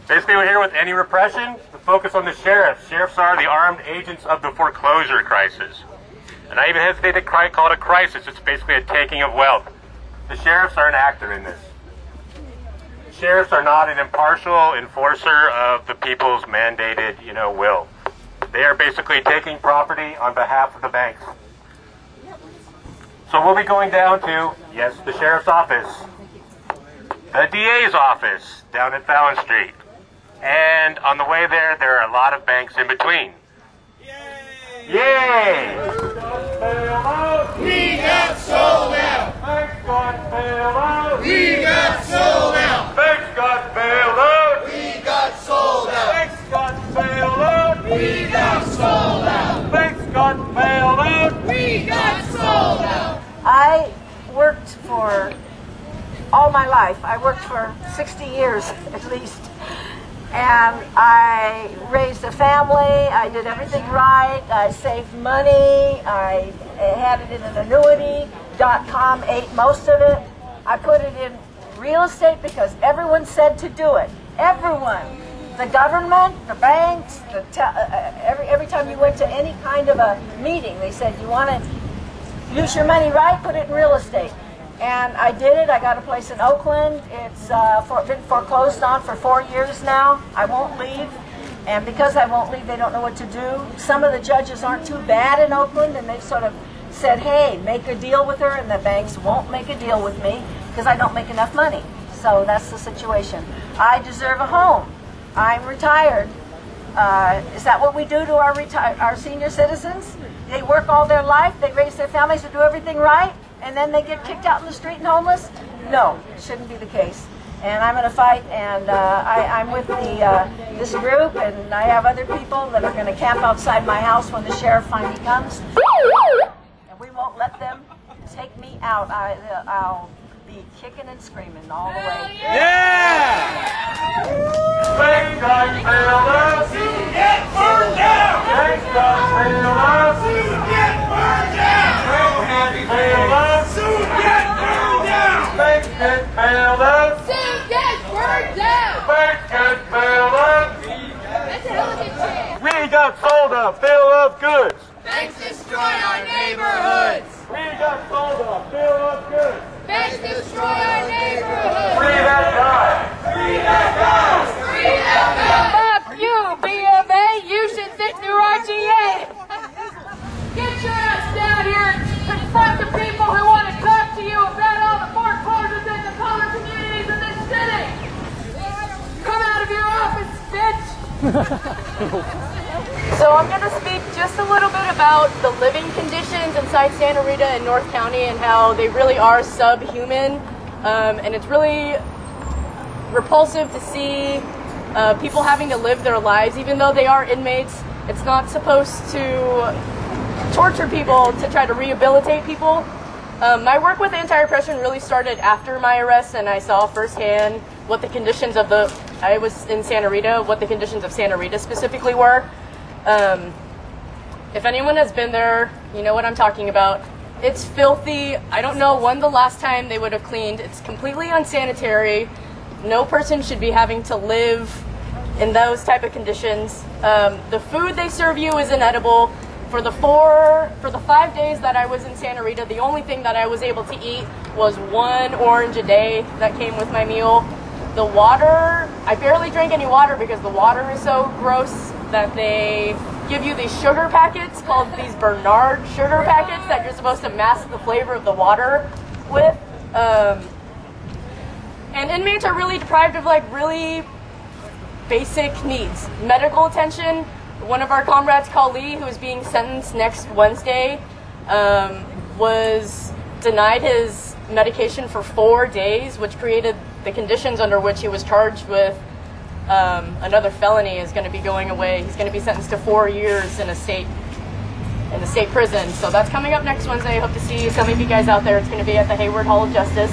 Basically, we're here with any repression to focus on the sheriffs. Sheriffs are the armed agents of the foreclosure crisis. And I even hesitate to call it a crisis. It's basically a taking of wealth. The sheriffs are an actor in this. Sheriffs are not an impartial enforcer of the people's mandated, will. They are basically taking property on behalf of the banks. So we'll be going down to, yes, the sheriff's office, the DA's office down at Fallon Street. And on the way there, there are a lot of banks in between. Yay! Yay! We got sold out! Banks got bailed out! We got sold out! Banks got bailed out! We got sold out! Banks got bailed out! We got sold out! Banks got bailed out! We got sold out! I worked for all my life. I worked for 60 years at least. And I raised a family, I did everything right, I saved money, I had it in an annuity, .com ate most of it. I put it in real estate because everyone said to do it. Everyone. The government, the banks, every time you went to any kind of a meeting, they said, you want to use your money right, put it in real estate. And I did it. I got a place in Oakland. It's been foreclosed on for 4 years now. I won't leave. And because I won't leave, they don't know what to do. Some of the judges aren't too bad in Oakland, and they've sort of said, hey, make a deal with her, and the banks won't make a deal with me because I don't make enough money. So that's the situation. I deserve a home. I'm retired. Is that what we do to our senior citizens? They work all their life. They raise their families to do everything right. And then they get kicked out in the street and homeless? No, it shouldn't be the case. And I'm going to fight, and I'm with this group, and I have other people that are going to camp outside my house when the sheriff finally comes. And we won't let them take me out. I'll be kicking and screaming all the way. Yeah! Banks got bailed out! Soon get burned down! Banks got bailed out! Soon get burned down! Banks get bailed out! Soon get burned down! Banks get bailed out! Soon get burned down! Banks get bailed out! That's a hell of a chance. We got sold a bill of goods! Banks destroy our neighborhoods! We got sold a bill of goods! Banks destroy our neighborhoods! Free that guy! Free that guy! Free that guy! Fuck you, B of A! You should sit through RGA! Get your ass down here and confront the people who want to talk to you about all the foreclosures in the colored communities in this city! Come out of your office, bitch! So I'm going to speak just a little bit about the living conditions inside Santa Rita and North County and how they really are subhuman. And it's really repulsive to see people having to live their lives, even though they are inmates. It's not supposed to torture people to try to rehabilitate people. My work with anti-repression really started after my arrest, and I saw firsthand what the conditions of I was in Santa Rita, what the conditions of Santa Rita specifically were. If anyone has been there, you know what I'm talking about. It's filthy. I don't know when the last time they would have cleaned. It's completely unsanitary. No person should be having to live in those type of conditions. The food they serve you is inedible. For the 5 days that I was in Santa Rita, the only thing that I was able to eat was 1 orange a day that came with my meal. The water, I barely drank any water because the water is so gross that they give you these sugar packets called these Bernard sugar packets that you're supposed to mask the flavor of the water with. And inmates are really deprived of really basic needs. Medical attention. One of our comrades, Kali, who is being sentenced next Wednesday, was denied his medication for 4 days, which created the conditions under which he was charged with another felony is going to be going away. He's going to be sentenced to 4 years in a state prison. So that's coming up next Wednesday. I hope to see some of you guys out there. It's going to be at the Hayward Hall of Justice.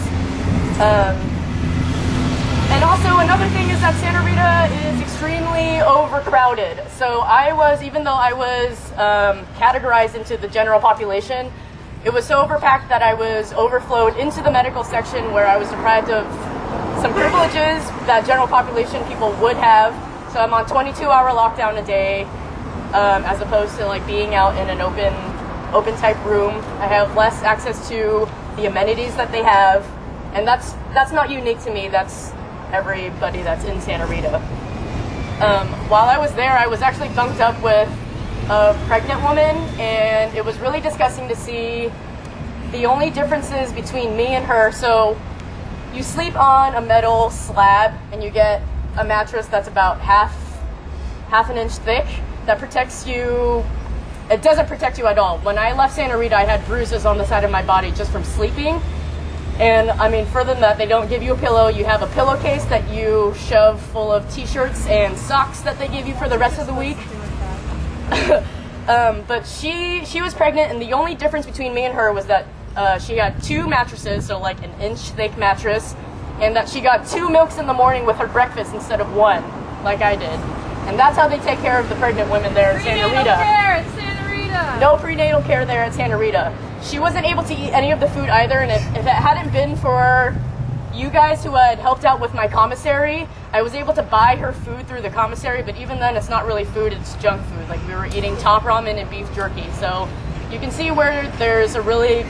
And also another thing is that Santa Rita is extremely overcrowded. So even though I was categorized into the general population, it was so overpacked that I was overflowed into the medical section where I was deprived of some privileges that general population people would have. So I'm on 22-hour lockdown a day, as opposed to like being out in an open type room. I have less access to the amenities that they have, and that's not unique to me. That's everybody that's in Santa Rita. While I was there, I was actually bunked up with a pregnant woman, and it was really disgusting to see the only differences between me and her. So you sleep on a metal slab and you get a mattress that's about half an inch thick that protects you. It doesn't protect you at all. When I left Santa Rita, I had bruises on the side of my body just from sleeping. And I mean, further than that, they don't give you a pillow. You have a pillowcase that you shove full of t-shirts and socks that they give you for the rest of the week. But she was pregnant, and the only difference between me and her was that she had 2 mattresses, so like an inch thick mattress, and that she got 2 milks in the morning with her breakfast instead of 1, like I did. And that's how they take care of the pregnant women there in Santa Rita. Prenatal care in Santa Rita. No prenatal care there in Santa Rita. She wasn't able to eat any of the food either, and if it hadn't been for you guys who had helped out with my commissary, I was able to buy her food through the commissary, but even then it's not really food, it's junk food. Like, we were eating top ramen and beef jerky. So you can see where there's a really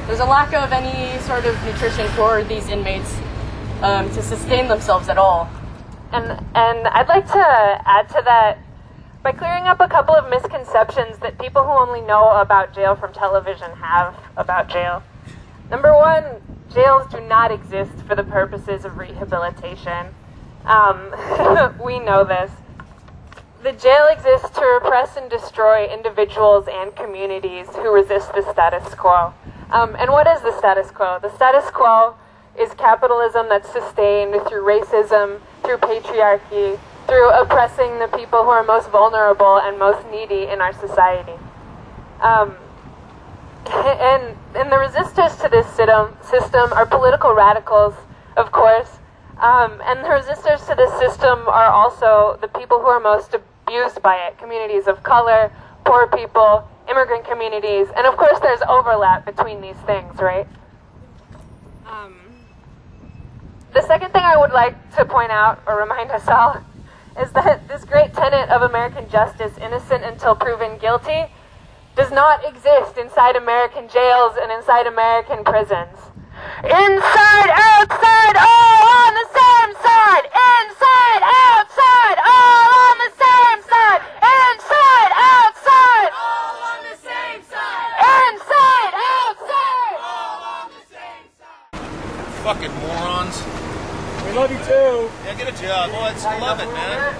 there's a lack of any sort of nutrition for these inmates to sustain themselves at all. And I'd like to add to that by clearing up a couple of misconceptions that people who only know about jail from television have about jail. Number one, jails do not exist for the purposes of rehabilitation. We know this. The jail exists to repress and destroy individuals and communities who resist the status quo. And what is the status quo? The status quo is capitalism that's sustained through racism, through patriarchy, through oppressing the people who are most vulnerable and most needy in our society. And the resistors to this system are political radicals, of course, and the resistors to this system are also the people who are most abused by it, communities of color, poor people, immigrant communities, and of course there's overlap between these things, right? The second thing I would like to point out, or remind us all, is that this great tenet of American justice, innocent until proven guilty, does not exist inside American jails and inside American prisons. Inside, outside, all on the same side! Inside, outside, all on the same side! Inside, outside, all on the same side! Inside, outside, all on the same side! Fucking morons. We love you too. Yeah, get a job. Well, I love it, man.